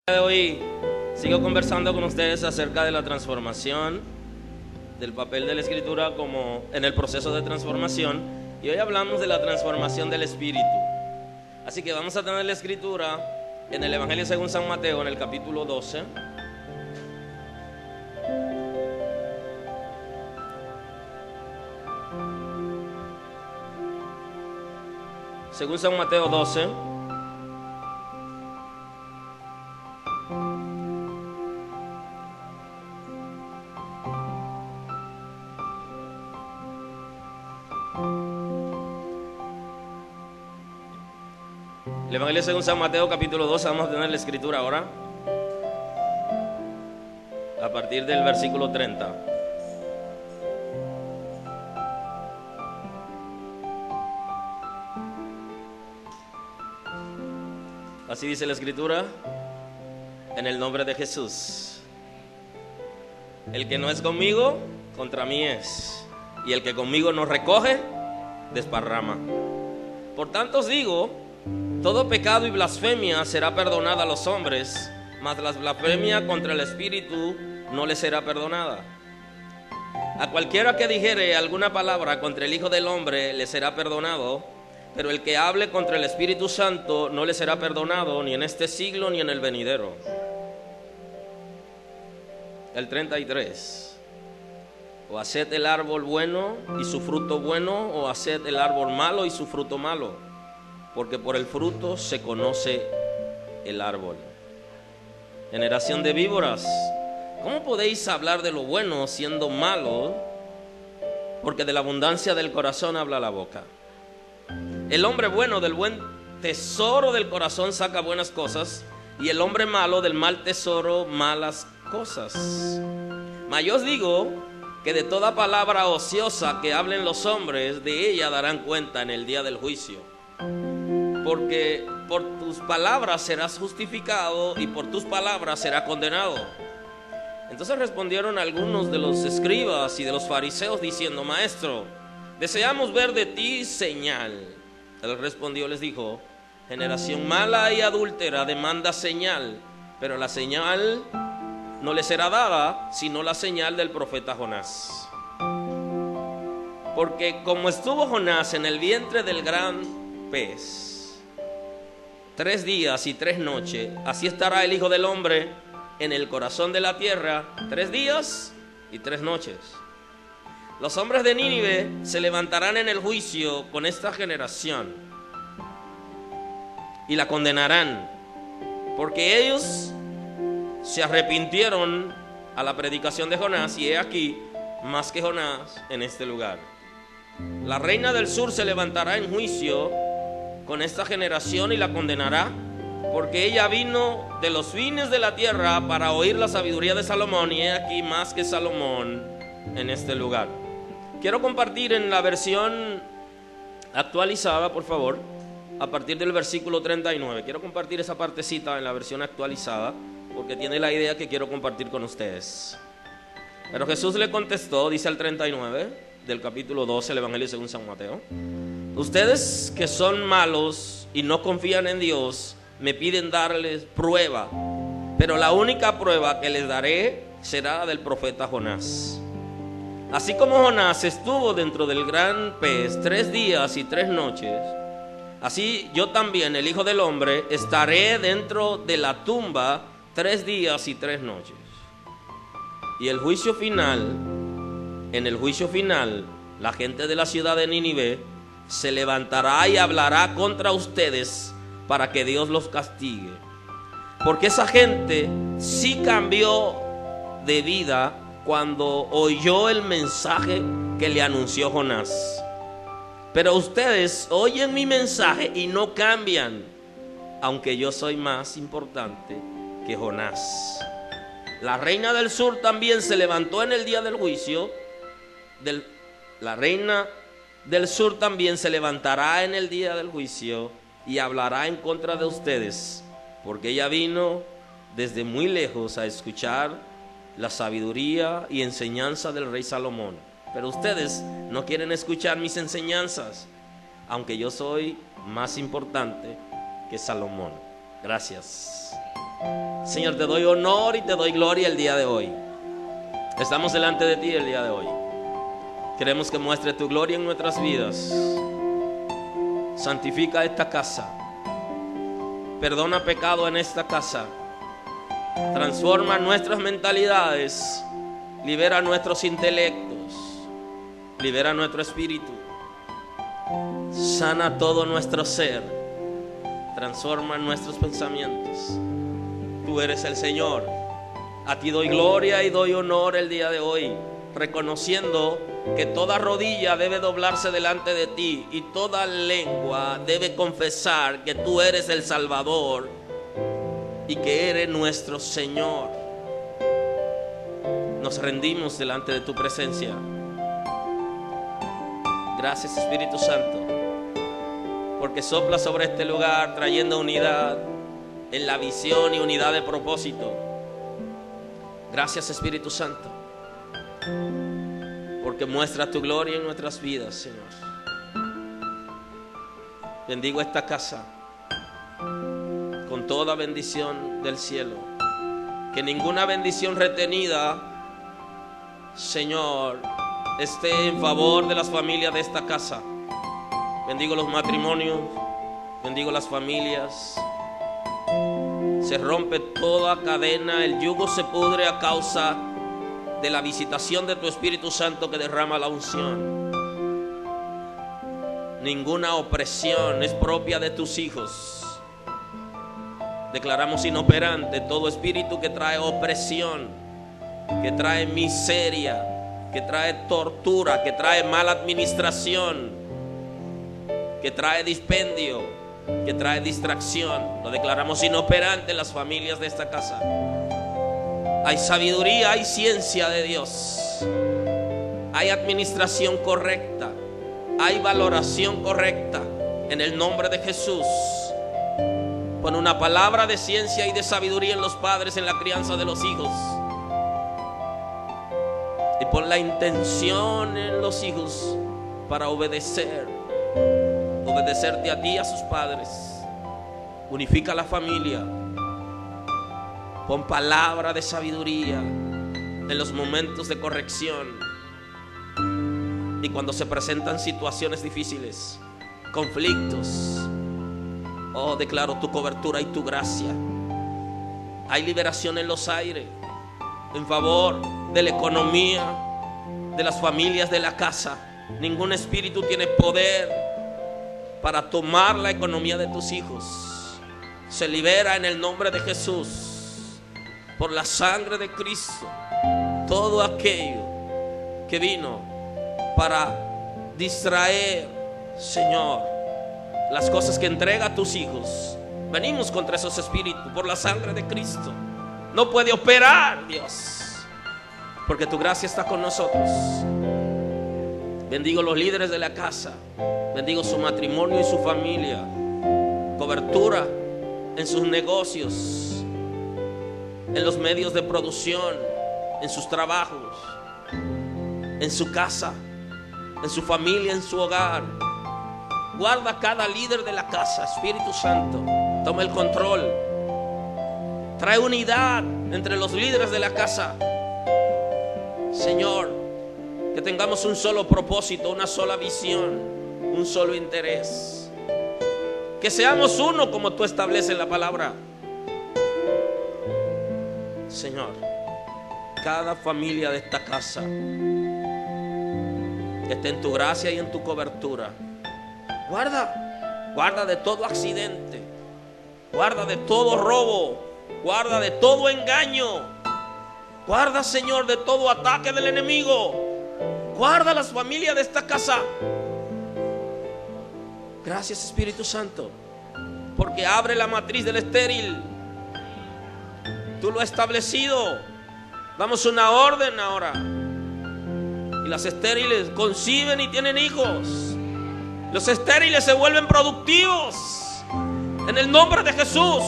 De hoy sigo conversando con ustedes acerca de la transformación, del papel de la escritura como en el proceso de transformación, y hoy hablamos de la transformación del espíritu. Así que vamos a tener la escritura en el Evangelio según San Mateo, en el capítulo 12. Según San Mateo 12. El Evangelio según San Mateo capítulo 12, vamos a tener la escritura ahora a partir del versículo 30. Así dice la escritura: en el nombre de Jesús. El que no es conmigo, contra mí es, y el que conmigo no recoge, desparrama. Por tanto os digo, todo pecado y blasfemia será perdonada a los hombres, mas la blasfemia contra el Espíritu no le será perdonada. A cualquiera que dijere alguna palabra contra el Hijo del Hombre le será perdonado, pero el que hable contra el Espíritu Santo no le será perdonado ni en este siglo ni en el venidero. El 33. O haced el árbol bueno y su fruto bueno, o haced el árbol malo y su fruto malo, porque por el fruto se conoce el árbol. Generación de víboras, ¿cómo podéis hablar de lo bueno siendo malo? Porque de la abundancia del corazón habla la boca. El hombre bueno del buen tesoro del corazón saca buenas cosas, y el hombre malo del mal tesoro malas cosas. Mas yo os digo que de toda palabra ociosa que hablen los hombres, de ella darán cuenta en el día del juicio. Porque por tus palabras serás justificado y por tus palabras serás condenado. Entonces respondieron algunos de los escribas y de los fariseos diciendo: Maestro, deseamos ver de ti señal. Él respondió, les dijo: generación mala y adúltera demanda señal, pero la señal no le será dada sino la señal del profeta Jonás. Porque como estuvo Jonás en el vientre del gran pez 3 días y 3 noches, así estará el Hijo del Hombre en el corazón de la tierra 3 días y 3 noches. Los hombres de Nínive se levantarán en el juicio con esta generación y la condenarán, porque ellos se arrepintieron a la predicación de Jonás, y he aquí más que Jonás en este lugar. La reina del sur se levantará en juicio con esta generación y la condenará, porque ella vino de los fines de la tierra para oír la sabiduría de Salomón, y he aquí más que Salomón en este lugar. Quiero compartir en la versión actualizada, por favor, a partir del versículo 39. Quiero compartir esa partecita en la versión actualizada, porque tiene la idea que quiero compartir con ustedes. Pero Jesús le contestó, dice el 39 del capítulo 12, el Evangelio según San Mateo: ustedes que son malos y no confían en Dios, me piden darles prueba, pero la única prueba que les daré será la del profeta Jonás. Así como Jonás estuvo dentro del gran pez 3 días y 3 noches, así yo también, el Hijo del Hombre, estaré dentro de la tumba 3 días y 3 noches. Y el juicio final, en el juicio final, la gente de la ciudad de Nínive se levantará y hablará contra ustedes para que Dios los castigue. Porque esa gente sí cambió de vida cuando oyó el mensaje que le anunció Jonás. Pero ustedes oyen mi mensaje y no cambian, aunque yo soy más importante que Jonás. La reina del sur también se levantó en el día del juicio. La reina del sur también se levantará en el día del juicio y hablará en contra de ustedes, porque ella vino desde muy lejos a escuchar la sabiduría y enseñanza del rey Salomón. Pero ustedes no quieren escuchar mis enseñanzas, aunque yo soy más importante que Salomón. Gracias. Señor, te doy honor y te doy gloria el día de hoy. Estamos delante de ti el día de hoy. Queremos que muestre tu gloria en nuestras vidas. Santifica esta casa. Perdona pecado en esta casa. Transforma nuestras mentalidades. Libera nuestros intelectos. Libera nuestro espíritu. Sana todo nuestro ser. Transforma nuestros pensamientos. Tú eres el Señor. A ti doy gloria y doy honor el día de hoy, reconociendo que toda rodilla debe doblarse delante de ti y toda lengua debe confesar que tú eres el Salvador y que eres nuestro Señor. Nos rendimos delante de tu presencia. Gracias, Espíritu Santo, porque sopla sobre este lugar trayendo unidad en la visión y unidad de propósito. Gracias, Espíritu Santo, porque muestra tu gloria en nuestras vidas, Señor. Bendigo esta casa con toda bendición del cielo. Que ninguna bendición retenida, Señor, esté en favor de las familias de esta casa. Bendigo los matrimonios, bendigo las familias. Se rompe toda cadena, el yugo se pudre a causa de la visitación de tu Espíritu Santo que derrama la unción. Ninguna opresión es propia de tus hijos. Declaramos inoperante todo espíritu que trae opresión, que trae miseria, que trae tortura, que trae mala administración, que trae dispendio, que trae distracción. Lo declaramos inoperante en las familias de esta casa. Hay sabiduría, hay ciencia de Dios, hay administración correcta, hay valoración correcta. En el nombre de Jesús, pon una palabra de ciencia y de sabiduría en los padres, en la crianza de los hijos, y pon la intención en los hijos para obedecerte a ti y a sus padres. Unifica la familia. Pon palabra de sabiduría en los momentos de corrección y cuando se presentan situaciones difíciles, conflictos. Oh, declaro tu cobertura y tu gracia. Hay liberación en los aires en favor de la economía de las familias de la casa. Ningún espíritu tiene poder para tomar la economía de tus hijos. Se libera en el nombre de Jesús, por la sangre de Cristo, todo aquello que vino para distraer, Señor, las cosas que entrega a tus hijos. Venimos contra esos espíritus por la sangre de Cristo. No puede operar, Dios, porque tu gracia está con nosotros. Bendigo los líderes de la casa. Bendigo su matrimonio y su familia. Cobertura en sus negocios, en los medios de producción, en sus trabajos, en su casa, en su familia, en su hogar. Guarda a cada líder de la casa. Espíritu Santo, toma el control. Trae unidad entre los líderes de la casa. Señor, que tengamos un solo propósito, una sola visión, un solo interés. Que seamos uno como tú estableces en la palabra. Señor, cada familia de esta casa que esté en tu gracia y en tu cobertura. Guarda de todo accidente, guarda de todo robo, guarda de todo engaño, guarda, Señor, de todo ataque del enemigo. Guarda las familias de esta casa. Gracias, Espíritu Santo, porque abre la matriz del estéril. Tú lo has establecido. Damos una orden ahora. Y las estériles conciben y tienen hijos. Los estériles se vuelven productivos en el nombre de Jesús,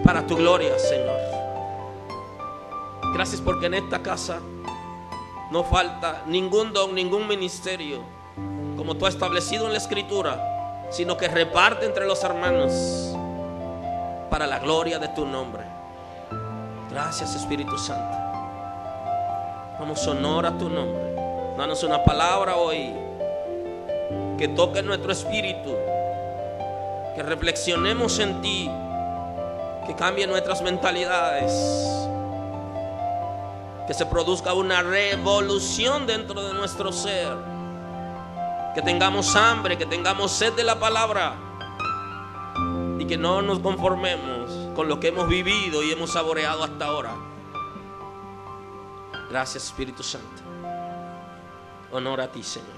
para tu gloria, Señor. Gracias porque en esta casa no falta ningún don, ningún ministerio como tú has establecido en la Escritura, sino que reparte entre los hermanos. para la gloria de tu nombre. Gracias, Espíritu Santo. Damos honor a tu nombre. Danos una palabra hoy que toque nuestro espíritu, que reflexionemos en ti, que cambie nuestras mentalidades, que se produzca una revolución dentro de nuestro ser, que tengamos hambre, que tengamos sed de la palabra y que no nos conformemos con lo que hemos vivido y hemos saboreado hasta ahora. Gracias, Espíritu Santo. Honor a ti, Señor.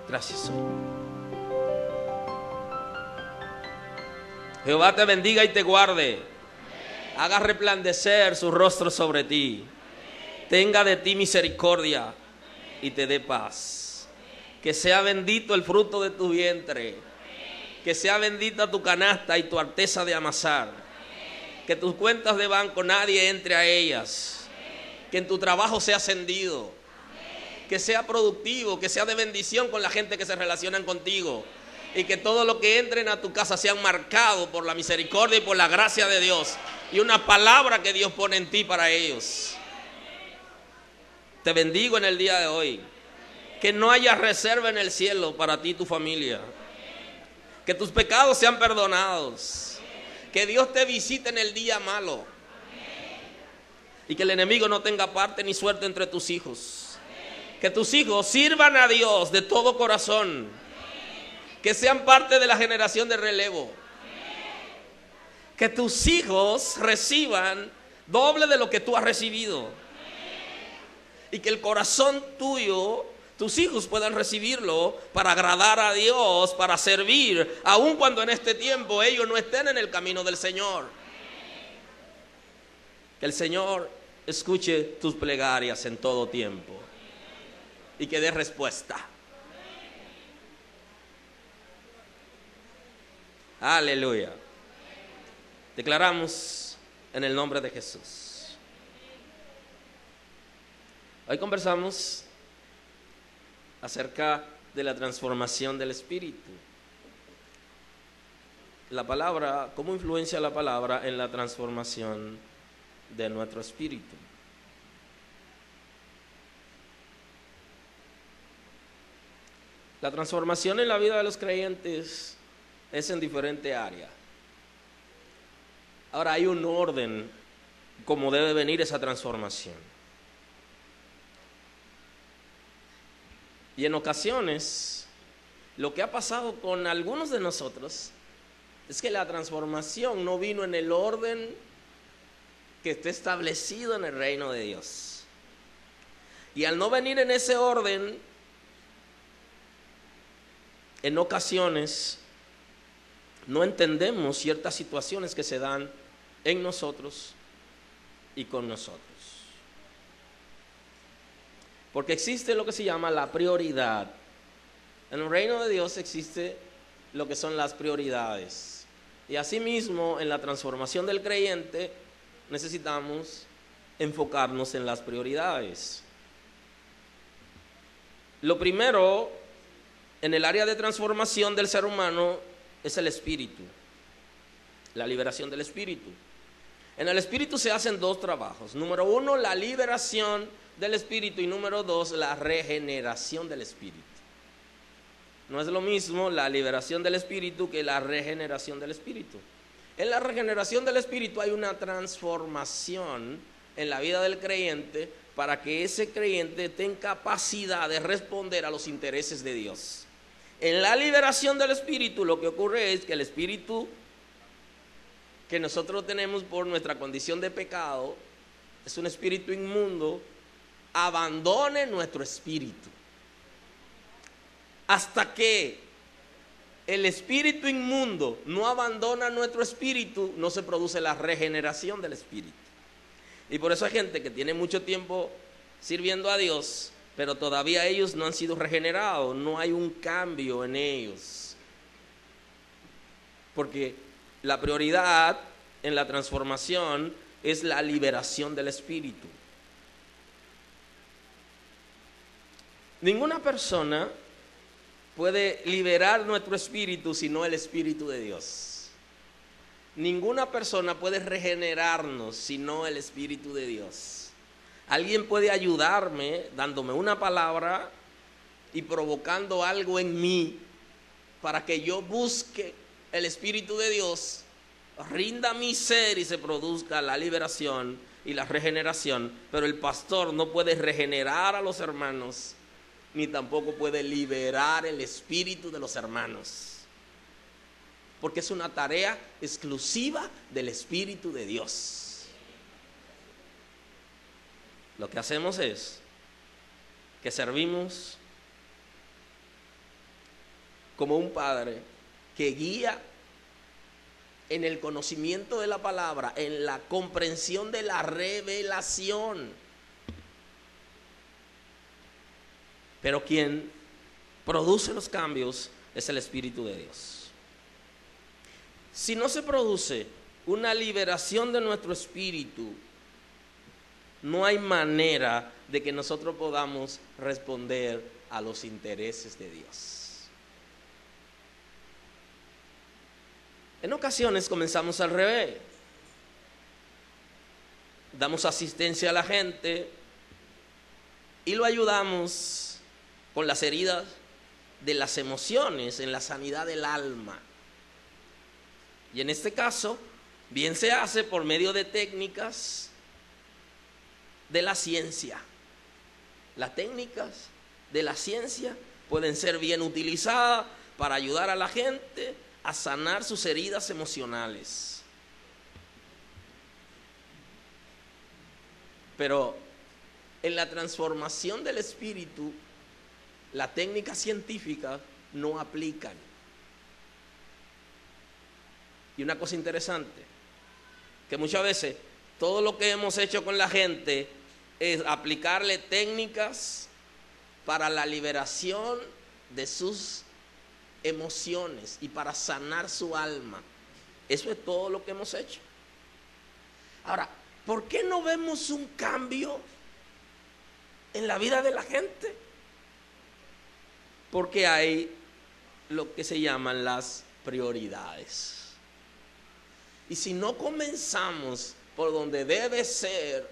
Gracias, Señor. Jehová te bendiga y te guarde. Haga resplandecer su rostro sobre ti. Tenga de ti misericordia y te dé paz. Que sea bendito el fruto de tu vientre. Que sea bendita tu canasta y tu arteza de amasar. Que tus cuentas de banco nadie entre a ellas. Que en tu trabajo sea ascendido. Que sea productivo, que sea de bendición con la gente que se relacionan contigo. Y que todo lo que entren a tu casa sean marcados por la misericordia y por la gracia de Dios. Y una palabra que Dios pone en ti para ellos. Te bendigo en el día de hoy. Que no haya reserva en el cielo para ti y tu familia. Que tus pecados sean perdonados. Que Dios te visite en el día malo. Y que el enemigo no tenga parte ni suerte entre tus hijos. Que tus hijos sirvan a Dios de todo corazón. Que sean parte de la generación de relevo. Que tus hijos reciban doble de lo que tú has recibido. Y que el corazón tuyo, tus hijos puedan recibirlo para agradar a Dios, para servir, aun cuando en este tiempo ellos no estén en el camino del Señor. Que el Señor escuche tus plegarias en todo tiempo y que dé respuesta. Aleluya. Declaramos en el nombre de Jesús. Hoy conversamos acerca de la transformación del espíritu. La palabra, ¿cómo influencia la palabra en la transformación de nuestro espíritu? La transformación en la vida de los creyentes es en diferentes áreas. Ahora hay un orden como debe venir esa transformación. Y en ocasiones lo que ha pasado con algunos de nosotros es que la transformación no vino en el orden que está establecido en el reino de Dios. Y al no venir en ese orden, en ocasiones no entendemos ciertas situaciones que se dan en nosotros y con nosotros. Porque existe lo que se llama la prioridad. En el reino de Dios existe lo que son las prioridades. Y asimismo, en la transformación del creyente, necesitamos enfocarnos en las prioridades. Lo primero, en el área de transformación del ser humano, es el espíritu, la liberación del espíritu. En el espíritu se hacen dos trabajos. Número uno, la liberación del espíritu, y número dos, la regeneración del espíritu. No es lo mismo la liberación del espíritu que la regeneración del espíritu. En la regeneración del espíritu hay una transformación en la vida del creyente para que ese creyente tenga capacidad de responder a los intereses de Dios. En la liberación del espíritu lo que ocurre es que el espíritu que nosotros tenemos por nuestra condición de pecado es un espíritu inmundo, abandone nuestro espíritu. Hasta que el espíritu inmundo no abandona nuestro espíritu, no se produce la regeneración del espíritu. Y por eso hay gente que tiene mucho tiempo sirviendo a Dios, pero todavía ellos no han sido regenerados, no hay un cambio en ellos. Porque la prioridad en la transformación es la liberación del espíritu. Ninguna persona puede liberar nuestro espíritu sino el Espíritu de Dios. ninguna persona puede regenerarnos sino el Espíritu de Dios. Alguien puede ayudarme dándome una palabra y provocando algo en mí para que yo busque el Espíritu de Dios, rinda mi ser y se produzca la liberación y la regeneración. Pero el pastor no puede regenerar a los hermanos, ni tampoco puede liberar el espíritu de los hermanos, porque es una tarea exclusiva del Espíritu de Dios. Lo que hacemos es que servimos como un padre que guía en el conocimiento de la palabra, en la comprensión de la revelación. Pero quien produce los cambios es el Espíritu de Dios. Si no se produce una liberación de nuestro espíritu, no hay manera de que nosotros podamos responder a los intereses de Dios. En ocasiones comenzamos al revés. Damos asistencia a la gente y lo ayudamos con las heridas de las emociones, en la sanidad del alma. Y en este caso, bien se hace por medio de técnicas de la ciencia. Las técnicas de la ciencia pueden ser bien utilizadas para ayudar a la gente a sanar sus heridas emocionales. Pero en la transformación del espíritu, las técnicas científicas no aplican. Y una cosa interesante, que muchas veces todo lo que hemos hecho con la gente es aplicarle técnicas para la liberación de sus emociones y para sanar su alma. Eso es todo lo que hemos hecho. Ahora, ¿por qué no vemos un cambio en la vida de la gente? Porque hay lo que se llaman las prioridades. Y si no comenzamos por donde debe ser,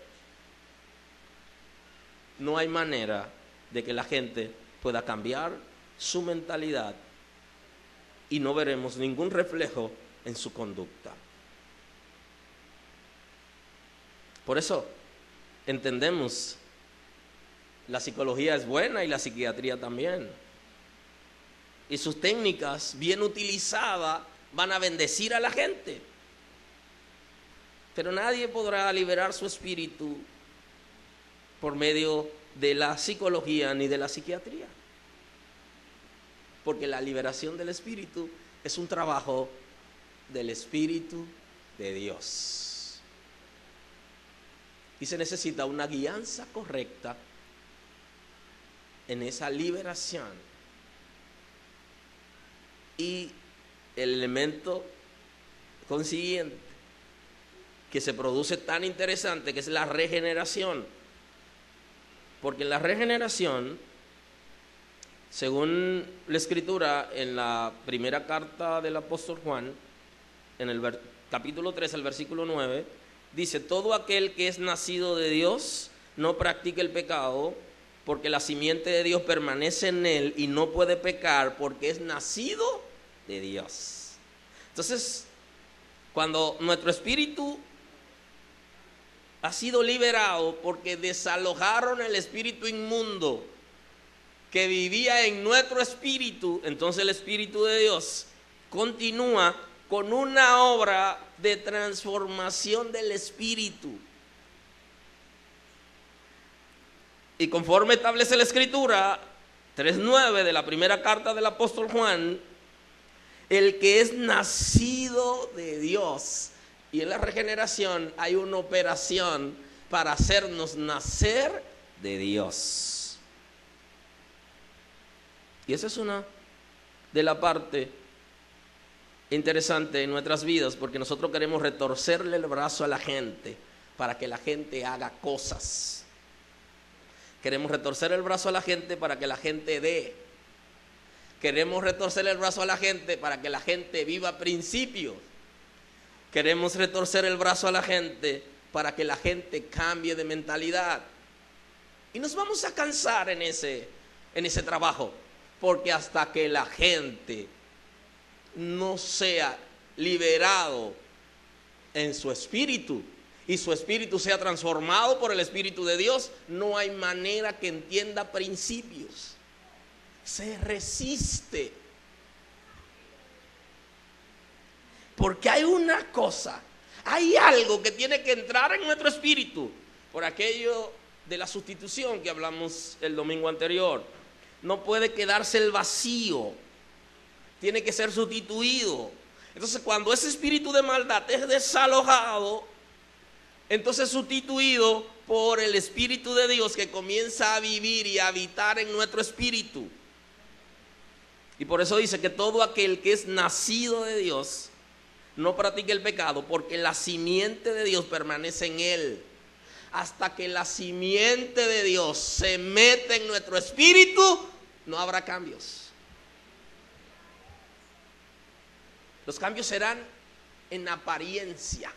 no hay manera de que la gente pueda cambiar su mentalidad y no veremos ningún reflejo en su conducta. Por eso entendemos, la psicología es buena y la psiquiatría también. Y sus técnicas bien utilizadas van a bendecir a la gente. Pero nadie podrá liberar su espíritu por medio de la psicología ni de la psiquiatría. Porque la liberación del espíritu es un trabajo del Espíritu de Dios. Y se necesita una guianza correcta en esa liberación. Y el elemento consiguiente que se produce tan interesante, que es la regeneración. Porque la regeneración, según la Escritura, en la primera carta del apóstol Juan, en el capítulo 3, el versículo 9, dice: todo aquel que es nacido de Dios no practica el pecado, porque la simiente de Dios permanece en él y no puede pecar porque es nacido de Dios. Entonces, cuando nuestro espíritu ha sido liberado porque desalojaron el espíritu inmundo que vivía en nuestro espíritu, entonces el Espíritu de Dios continúa con una obra de transformación del espíritu. Y conforme establece la Escritura 3:9 de la primera carta del apóstol Juan, el que es nacido de Dios. Y en la regeneración hay una operación para hacernos nacer de Dios. Y esa es una de la parte interesante en nuestras vidas, porque nosotros queremos retorcerle el brazo a la gente para que la gente haga cosas. Queremos retorcer el brazo a la gente para que la gente dé. Queremos retorcer el brazo a la gente para que la gente viva principios. Queremos retorcer el brazo a la gente para que la gente cambie de mentalidad. Y nos vamos a cansar en ese trabajo, porque hasta que la gente no sea liberado en su espíritu y su espíritu sea transformado por el Espíritu de Dios, no hay manera que entienda principios. Se resiste. Porque hay una cosa, hay algo que tiene que entrar en nuestro espíritu, por aquello de la sustitución que hablamos el domingo anterior. No puede quedarse el vacío, tiene que ser sustituido. Entonces, cuando ese espíritu de maldad es desalojado, entonces sustituido por el Espíritu de Dios que comienza a vivir y a habitar en nuestro espíritu. Y por eso dice que todo aquel que es nacido de Dios no practica el pecado, porque la simiente de Dios permanece en él. Hasta que la simiente de Dios se mete en nuestro espíritu, no habrá cambios. Los cambios serán en apariencia.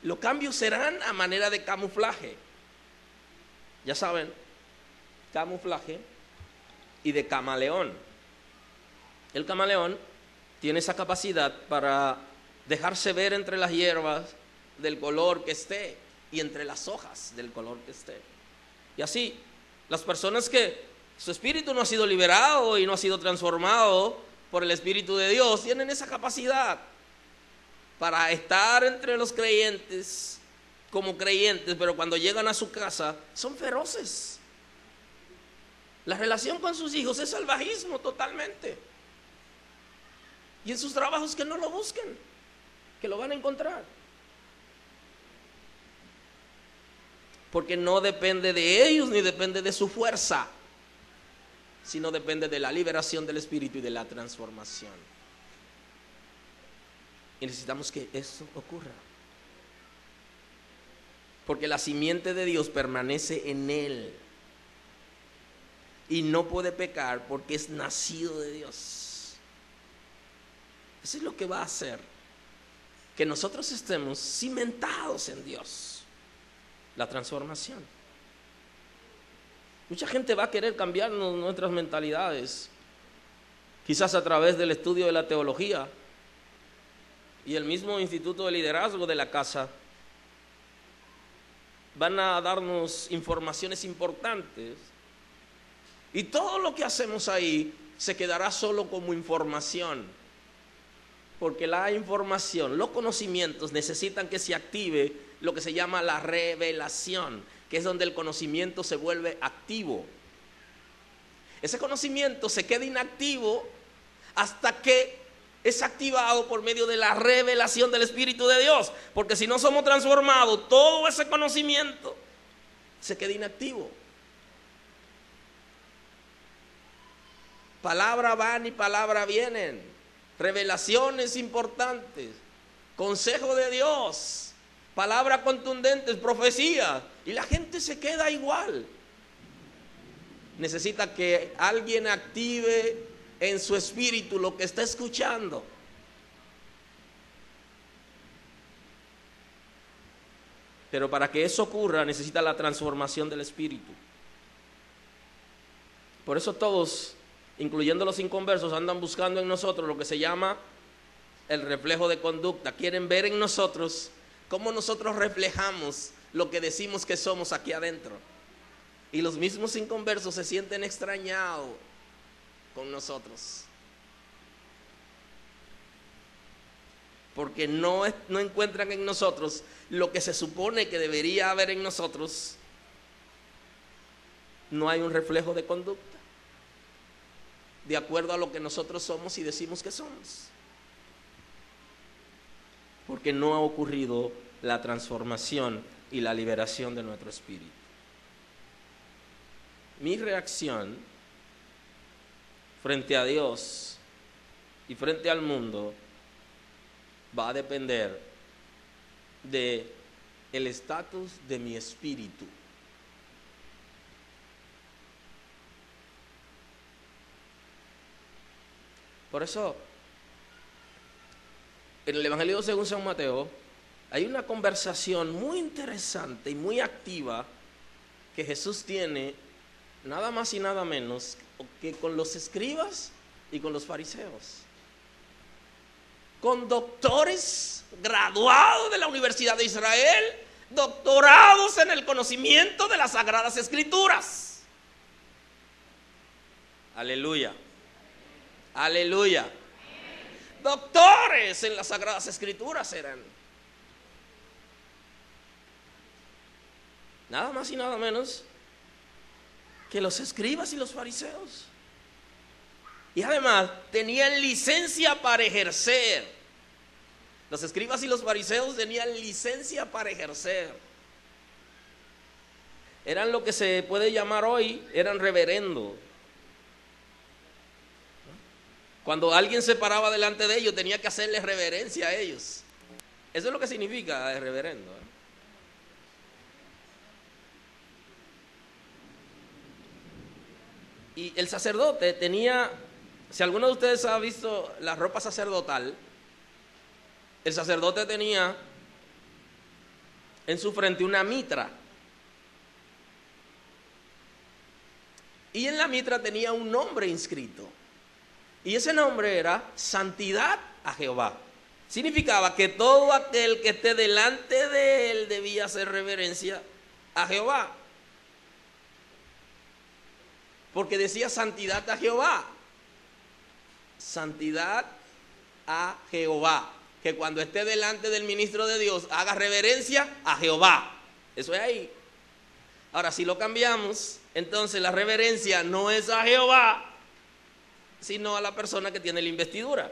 Los cambios serán a manera de camuflaje. Ya saben, camuflaje y de camaleón. El camaleón tiene esa capacidad para dejarse ver entre las hierbas del color que esté y entre las hojas del color que esté. Y así, las personas que su espíritu no ha sido liberado y no ha sido transformado por el Espíritu de Dios, tienen esa capacidad para estar entre los creyentes como creyentes, pero cuando llegan a su casa son feroces. La relación con sus hijos es salvajismo totalmente. Y en sus trabajos que no lo busquen, que lo van a encontrar. Porque no depende de ellos ni depende de su fuerza, sino depende de la liberación del Espíritu y de la transformación. Y necesitamos que eso ocurra. Porque la simiente de Dios permanece en él. Y no puede pecar porque es nacido de Dios. Eso es lo que va a hacer que nosotros estemos cimentados en Dios. La transformación. Mucha gente va a querer cambiarnos nuestras mentalidades, quizás a través del estudio de la teología y el mismo instituto de liderazgo de la casa. Van a darnos informaciones importantes y todo lo que hacemos ahí se quedará solo como información, porque la información, los conocimientos necesitan que se active lo que se llama la revelación, que es donde el conocimiento se vuelve activo. Ese conocimiento se queda inactivo hasta que es activado por medio de la revelación del Espíritu de Dios, porque si no somos transformados, todo ese conocimiento se queda inactivo. Palabra van y palabra vienen, revelaciones importantes, consejo de Dios, palabras contundentes, profecías, y la gente se queda igual. Necesita que alguien active en su espíritu lo que está escuchando. Pero para que eso ocurra necesita la transformación del espíritu. Por eso todos, incluyendo los inconversos, andan buscando en nosotros lo que se llama el reflejo de conducta. Quieren ver en nosotros cómo nosotros reflejamos lo que decimos que somos aquí adentro. Y los mismos inconversos se sienten extrañados con nosotros, porque no encuentran en nosotros lo que se supone que debería haber en nosotros. No hay un reflejo de conducta de acuerdo a lo que nosotros somos y decimos que somos, porque no ha ocurrido la transformación y la liberación de nuestro espíritu. Mi reacción frente a Dios y frente al mundo va a depender de el estatus de mi espíritu. Por eso en el Evangelio según San Mateo, hay una conversación muy interesante y muy activa que Jesús tiene, nada más y nada menos que con los escribas y con los fariseos. Con doctores graduados de la Universidad de Israel, doctorados en el conocimiento de las Sagradas Escrituras. Aleluya. Aleluya. Doctores en las Sagradas Escrituras eran. Nada más y nada menos que los escribas y los fariseos. Y además tenían licencia para ejercer. Los escribas y los fariseos tenían licencia para ejercer. Eran lo que se puede llamar hoy, eran reverendos. Cuando alguien se paraba delante de ellos, tenía que hacerle reverencia a ellos. Eso es lo que significa el reverendo. Y el sacerdote tenía, si alguno de ustedes ha visto la ropa sacerdotal, el sacerdote tenía en su frente una mitra. Y en la mitra tenía un nombre inscrito. Y ese nombre era Santidad a Jehová. Significaba que todo aquel que esté delante de él debía hacer reverencia a Jehová. Porque decía santidad a Jehová. Santidad a Jehová. Que cuando esté delante del ministro de Dios haga reverencia a Jehová. Eso es ahí. Ahora, si lo cambiamos, entonces la reverencia no es a Jehová, sino a la persona que tiene la investidura.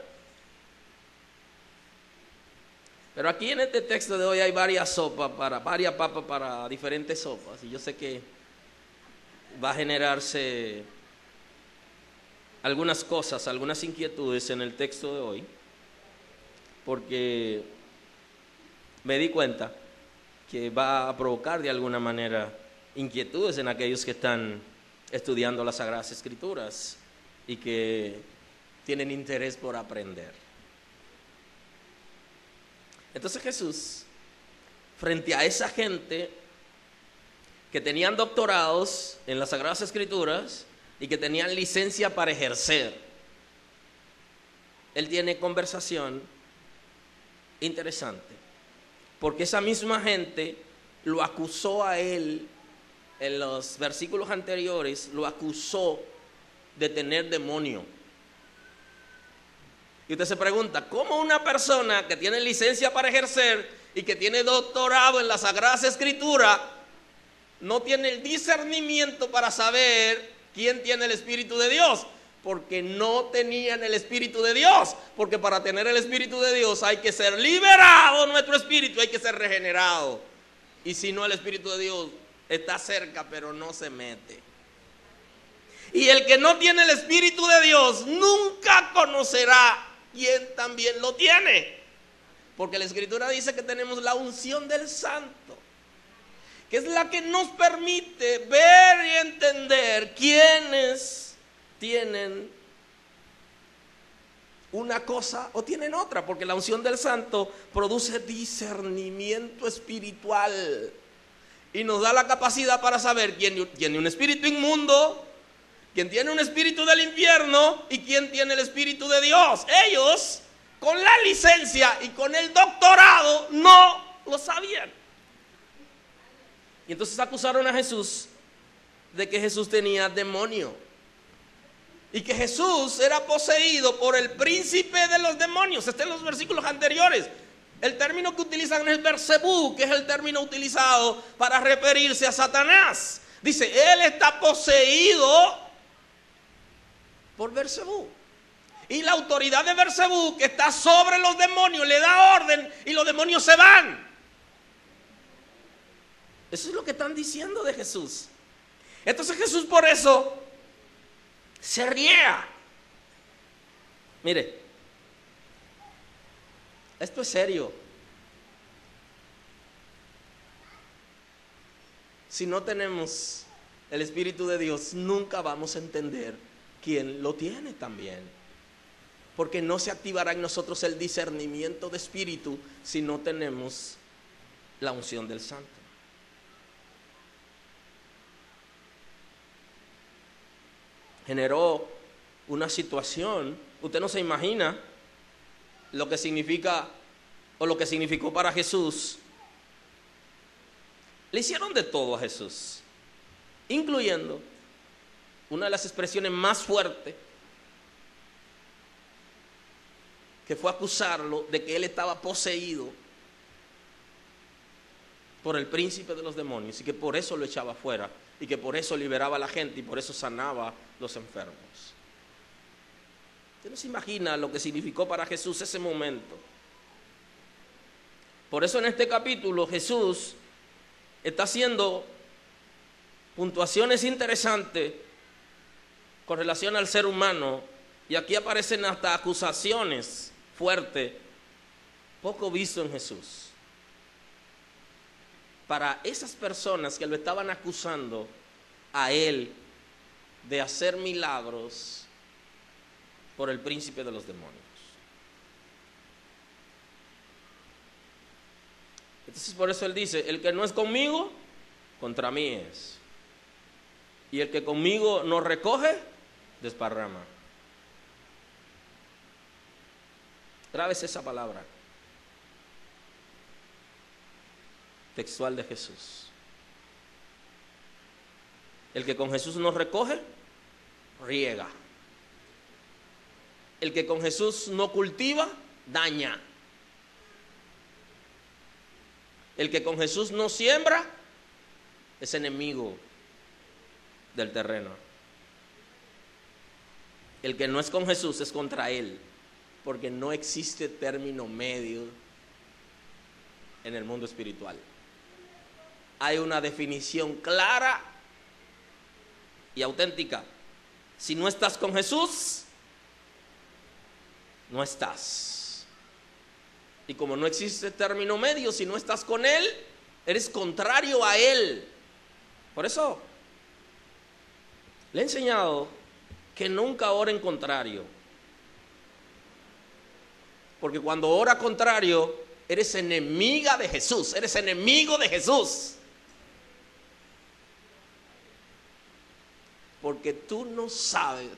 Pero aquí en este texto de hoy hay varias papas para diferentes sopas. Y yo sé que va a generarse algunas cosas, algunas inquietudes en el texto de hoy, porque me di cuenta que va a provocar de alguna manera inquietudes en aquellos que están estudiando las Sagradas Escrituras y que tienen interés por aprender. Entonces Jesús, frente a esa gente que tenían doctorados en las Sagradas Escrituras y que tenían licencia para ejercer, él tiene conversación interesante, porque esa misma gente lo acusó a él en los versículos anteriores, lo acusó de tener demonio. Y usted se pregunta, ¿cómo una persona que tiene licencia para ejercer y que tiene doctorado en las Sagradas Escrituras no tiene el discernimiento para saber quién tiene el Espíritu de Dios? Porque no tenían el Espíritu de Dios. Porque para tener el Espíritu de Dios hay que ser liberado, nuestro espíritu, hay que ser regenerado. Y si no, el Espíritu de Dios está cerca, pero no se mete. Y el que no tiene el Espíritu de Dios nunca conocerá quién también lo tiene. Porque la Escritura dice que tenemos la unción del Santo, que es la que nos permite ver y entender quiénes tienen una cosa o tienen otra, porque la unción del Santo produce discernimiento espiritual y nos da la capacidad para saber quién tiene un espíritu inmundo, quién tiene un espíritu del infierno y quién tiene el Espíritu de Dios. Ellos, con la licencia y con el doctorado, no lo sabían. Y entonces acusaron a Jesús de que Jesús tenía demonio y que Jesús era poseído por el príncipe de los demonios. Está en los versículos anteriores. El término que utilizan es Bersebú, que es el término utilizado para referirse a Satanás. Dice, él está poseído por Bersebú. Y la autoridad de Bersebú, que está sobre los demonios, le da orden y los demonios se van. Eso es lo que están diciendo de Jesús. Entonces Jesús por eso se riega. Mire, esto es serio. Si no tenemos el Espíritu de Dios, nunca vamos a entender quién lo tiene también. Porque no se activará en nosotros el discernimiento de espíritu si no tenemos la unción del Santo. Generó una situación, usted no se imagina lo que significa o lo que significó para Jesús. Le hicieron de todo a Jesús, incluyendo una de las expresiones más fuertes, que fue acusarlo de que él estaba poseído por el príncipe de los demonios y que por eso lo echaba fuera y que por eso liberaba a la gente y por eso sanaba a los enfermos. Usted no se imagina lo que significó para Jesús ese momento. Por eso en este capítulo Jesús está haciendo puntuaciones interesantes con relación al ser humano, y aquí aparecen hasta acusaciones fuertes, poco visto en Jesús. Para esas personas que lo estaban acusando a él de hacer milagros por el príncipe de los demonios. Entonces por eso él dice, el que no es conmigo, contra mí es. Y el que conmigo no recoge, desparrama. Grábese esa palabra textual de Jesús. El que con Jesús no recoge, riega. El que con Jesús no cultiva, daña. El que con Jesús no siembra, es enemigo del terreno. El que no es con Jesús es contra él, porque no existe término medio en el mundo espiritual. Hay una definición clara y auténtica. Si no estás con Jesús, no estás. Y como no existe término medio, si no estás con Él, eres contrario a Él. Por eso le he enseñado que nunca ore en contrario. Porque cuando ora contrario, eres enemiga de Jesús, eres enemigo de Jesús. Porque tú no sabes,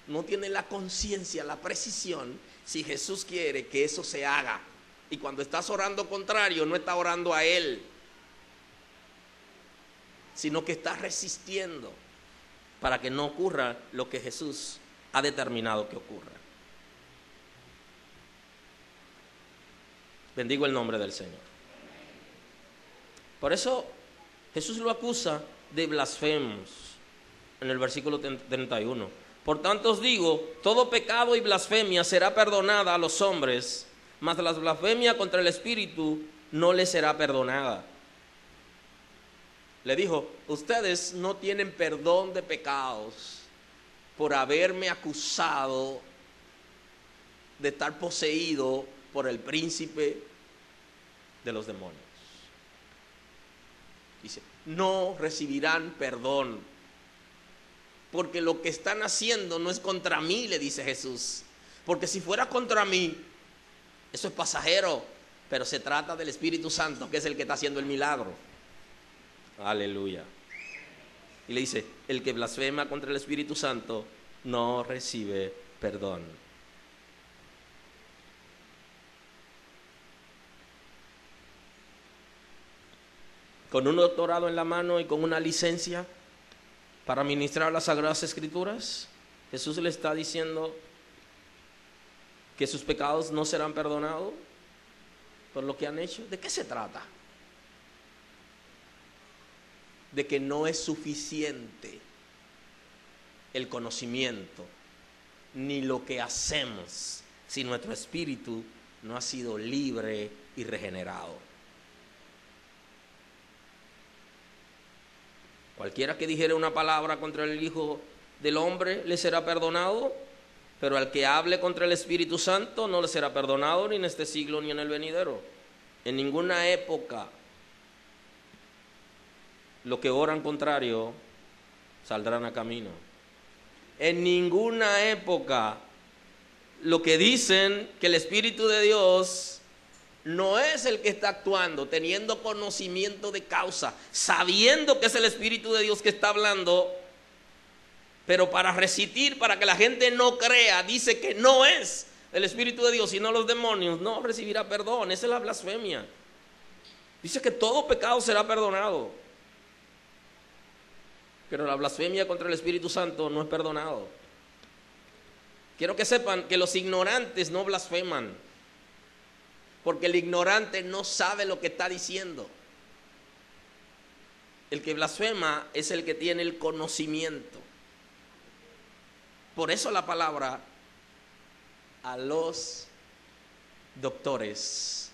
no tienes la conciencia, la precisión, si Jesús quiere que eso se haga. Y cuando estás orando contrario, no estás orando a Él, sino que estás resistiendo para que no ocurra lo que Jesús ha determinado que ocurra. Bendigo el nombre del Señor. Por eso Jesús lo acusa de blasfemos en el versículo 31. Por tanto os digo, todo pecado y blasfemia será perdonada a los hombres, mas la blasfemia contra el Espíritu no les será perdonada. Le dijo, ustedes no tienen perdón de pecados por haberme acusado de estar poseído por el príncipe de los demonios. Dice, no recibirán perdón, porque lo que están haciendo no es contra mí, le dice Jesús. Porque si fuera contra mí, eso es pasajero, pero se trata del Espíritu Santo, que es el que está haciendo el milagro. Aleluya. Y le dice, el que blasfema contra el Espíritu Santo no recibe perdón. Con un doctorado en la mano y con una licencia para ministrar las Sagradas Escrituras, Jesús le está diciendo que sus pecados no serán perdonados por lo que han hecho. ¿De qué se trata? De que no es suficiente el conocimiento ni lo que hacemos si nuestro espíritu no ha sido libre y regenerado. Cualquiera que dijere una palabra contra el Hijo del Hombre le será perdonado, pero al que hable contra el Espíritu Santo no le será perdonado ni en este siglo ni en el venidero. En ninguna época los que oran contrario saldrán a camino. En ninguna época lo que dicen que el Espíritu de Dios no es el que está actuando, teniendo conocimiento de causa, sabiendo que es el Espíritu de Dios que está hablando, pero para resistir, para que la gente no crea, dice que no es el Espíritu de Dios, sino los demonios, no recibirá perdón. Esa es la blasfemia. Dice que todo pecado será perdonado, pero la blasfemia contra el Espíritu Santo no es perdonado. Quiero que sepan que los ignorantes no blasfeman, porque el ignorante no sabe lo que está diciendo. El que blasfema es el que tiene el conocimiento. Por eso la palabra a los doctores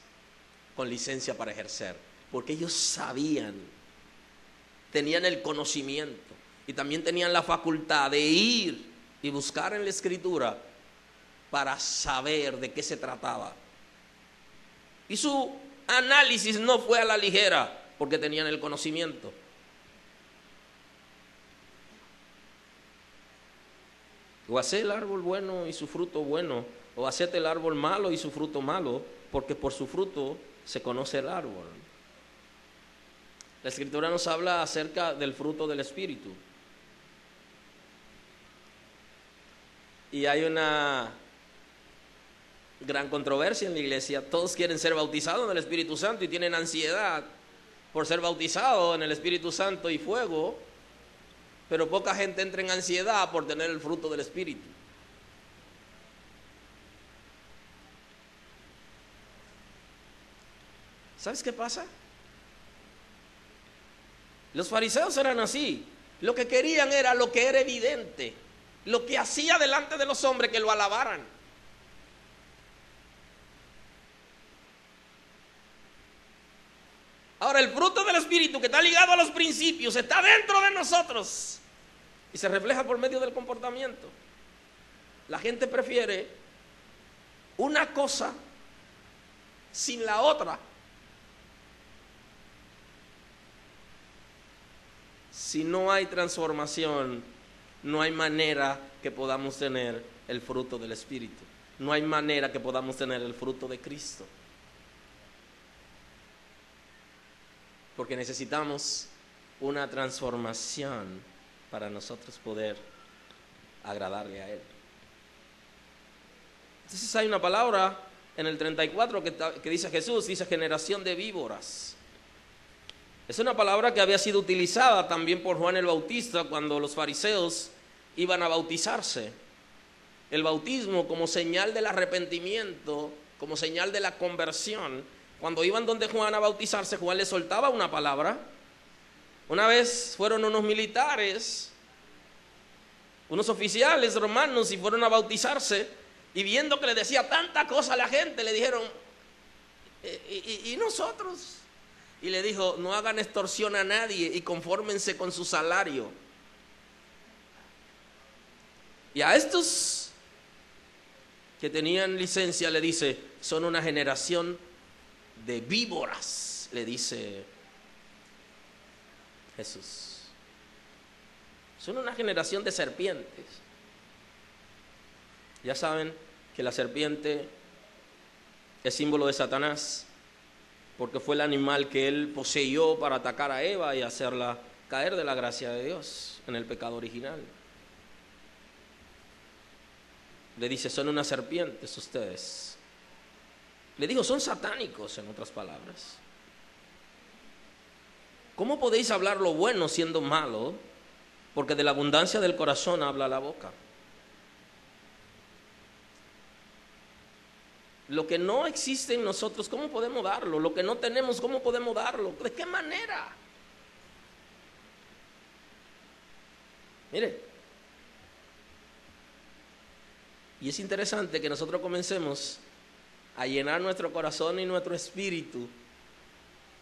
con licencia para ejercer, porque ellos sabían, tenían el conocimiento y también tenían la facultad de ir y buscar en la Escritura para saber de qué se trataba. Y su análisis no fue a la ligera, porque tenían el conocimiento. O hacé el árbol bueno y su fruto bueno, o hacete el árbol malo y su fruto malo, porque por su fruto se conoce el árbol. La Escritura nos habla acerca del fruto del Espíritu. Y hay una gran controversia en la iglesia. Todos quieren ser bautizados en el Espíritu Santo y tienen ansiedad por ser bautizados en el Espíritu Santo y fuego, pero poca gente entra en ansiedad por tener el fruto del Espíritu. ¿Sabes qué pasa? Los fariseos eran así. Lo que querían era lo que era evidente, lo que hacía delante de los hombres, que lo alabaran. Ahora, el fruto del Espíritu, que está ligado a los principios, está dentro de nosotros y se refleja por medio del comportamiento. La gente prefiere una cosa sin la otra. Si no hay transformación, no hay manera que podamos tener el fruto del Espíritu. No hay manera que podamos tener el fruto de Cristo. Porque necesitamos una transformación para nosotros poder agradarle a Él. Entonces hay una palabra en el 34 que dice Jesús, dice generación de víboras. Es una palabra que había sido utilizada también por Juan el Bautista cuando los fariseos iban a bautizarse. El bautismo como señal del arrepentimiento, como señal de la conversión. Cuando iban donde Juan a bautizarse, Juan les soltaba una palabra. Una vez fueron unos militares, unos oficiales romanos, y fueron a bautizarse, y viendo que le decía tanta cosa a la gente, le dijeron, ¿y nosotros? Y le dijo, no hagan extorsión a nadie y confórmense con su salario. Y a estos que tenían licencia le dice, son una generación de víboras, le dice Jesús. Son una generación de serpientes. Ya saben que la serpiente es símbolo de Satanás, porque fue el animal que él poseyó para atacar a Eva y hacerla caer de la gracia de Dios en el pecado original. Le dice, son unas serpientes ustedes. Le dijo, son satánicos, en otras palabras. ¿Cómo podéis hablar lo bueno siendo malo? Porque de la abundancia del corazón habla la boca. Lo que no existe en nosotros, ¿cómo podemos darlo? Lo que no tenemos, ¿cómo podemos darlo? ¿De qué manera? Mire, y es interesante que nosotros comencemos a llenar nuestro corazón y nuestro espíritu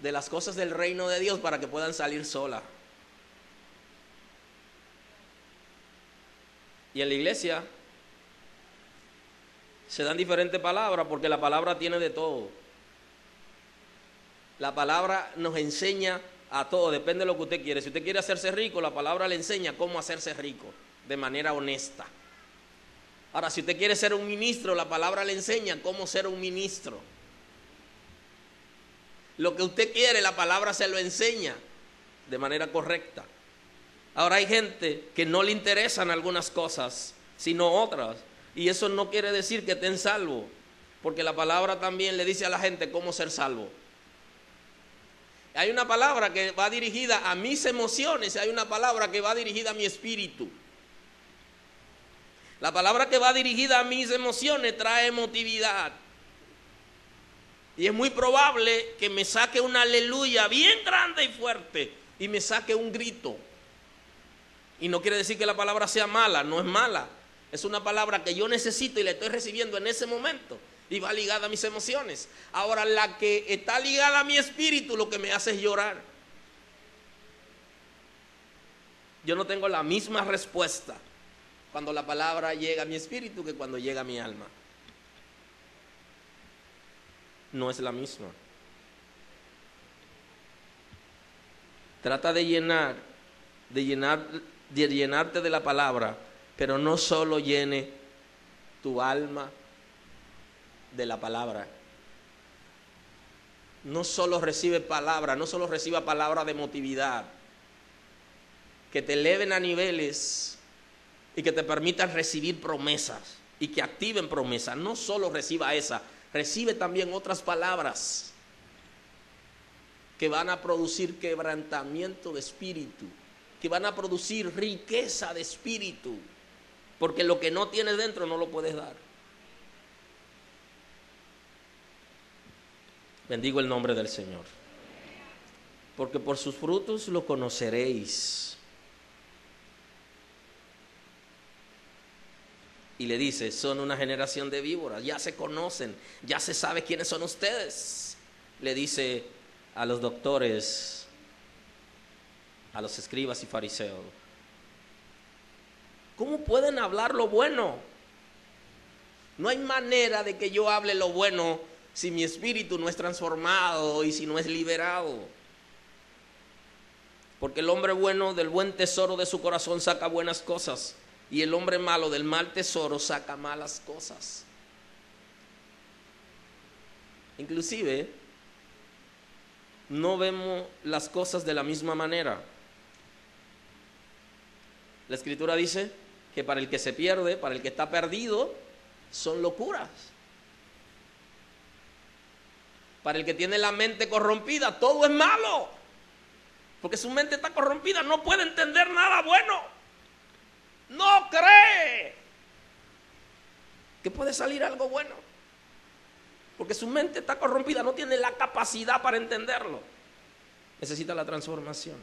de las cosas del reino de Dios para que puedan salir solas. Y en la iglesia se dan diferentes palabras, porque la palabra tiene de todo. La palabra nos enseña a todo, depende de lo que usted quiere. Si usted quiere hacerse rico, la palabra le enseña cómo hacerse rico de manera honesta. Ahora, si usted quiere ser un ministro, la palabra le enseña cómo ser un ministro. Lo que usted quiere, la palabra se lo enseña de manera correcta. Ahora hay gente que no le interesan algunas cosas, sino otras. Y eso no quiere decir que estén salvos, porque la palabra también le dice a la gente cómo ser salvo. Hay una palabra que va dirigida a mis emociones, hay una palabra que va dirigida a mi espíritu. La palabra que va dirigida a mis emociones trae emotividad. Y es muy probable que me saque una aleluya bien grande y fuerte y me saque un grito. Y no quiere decir que la palabra sea mala, no es mala. Es una palabra que yo necesito y la estoy recibiendo en ese momento y va ligada a mis emociones. Ahora, la que está ligada a mi espíritu, lo que me hace es llorar. Yo no tengo la misma respuesta cuando la palabra llega a mi espíritu que cuando llega a mi alma. No es la misma. Trata de llenarte de la palabra, pero no solo llene tu alma de la palabra. No solo recibe palabra, no solo reciba palabra de emotividad, que te eleven a niveles y que te permitan recibir promesas y que activen promesas. No solo reciba esa, recibe también otras palabras que van a producir quebrantamiento de espíritu, que van a producir riqueza de espíritu, porque lo que no tienes dentro no lo puedes dar. Bendigo el nombre del Señor. Porque por sus frutos lo conoceréis. Y le dice, son una generación de víboras, ya se conocen, ya se sabe quiénes son ustedes. Le dice a los doctores, a los escribas y fariseos, ¿cómo pueden hablar lo bueno? No hay manera de que yo hable lo bueno si mi espíritu no es transformado y si no es liberado. Porque el hombre bueno del buen tesoro de su corazón saca buenas cosas, y el hombre malo del mal tesoro saca malas cosas. Inclusive, no vemos las cosas de la misma manera. La Escritura dice que para el que se pierde, para el que está perdido, son locuras. Para el que tiene la mente corrompida, todo es malo. Porque su mente está corrompida, no puede entender nada bueno. No cree que puede salir algo bueno. Porque su mente está corrompida, no tiene la capacidad para entenderlo. Necesita la transformación.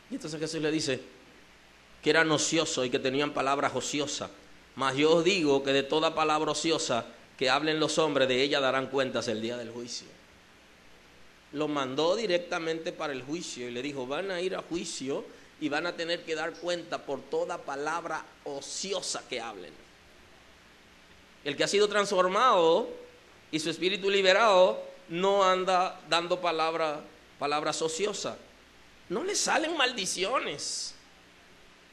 Y entonces Jesús le dice que eran ociosos y que tenían palabras ociosas. Mas yo os digo que de toda palabra ociosa que hablen los hombres, de ella darán cuentas el día del juicio. Lo mandó directamente para el juicio y le dijo, van a ir a juicio y van a tener que dar cuenta por toda palabra ociosa que hablen. El que ha sido transformado y su espíritu liberado no anda dando palabras ociosas. No le salen maldiciones,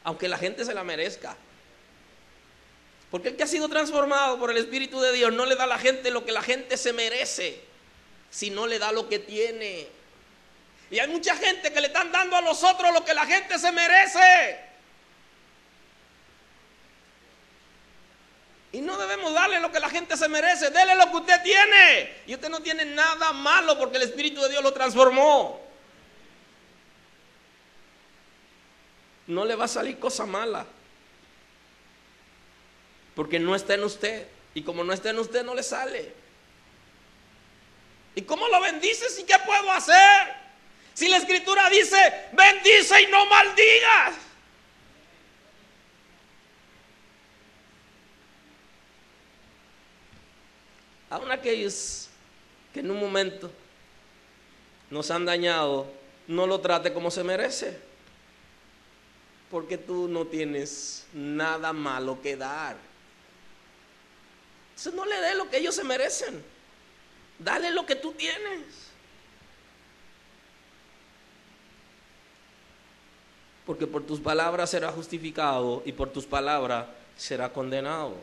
aunque la gente se la merezca. Porque el que ha sido transformado por el Espíritu de Dios no le da a la gente lo que la gente se merece, sino le da lo que tiene. Y hay mucha gente que le están dando a los otros lo que la gente se merece. Y no debemos darle lo que la gente se merece, dele lo que usted tiene. Y usted no tiene nada malo porque el Espíritu de Dios lo transformó. No le va a salir cosa mala, porque no está en usted. Y como no está en usted, no le sale. ¿Y cómo lo bendices y qué puedo hacer? Si la Escritura dice, bendice y no maldigas. Aún aquellos que en un momento nos han dañado, no lo trate como se merece, porque tú no tienes nada malo que dar. Entonces no le dé lo que ellos se merecen, dale lo que tú tienes. Porque por tus palabras será justificado y por tus palabras será condenado.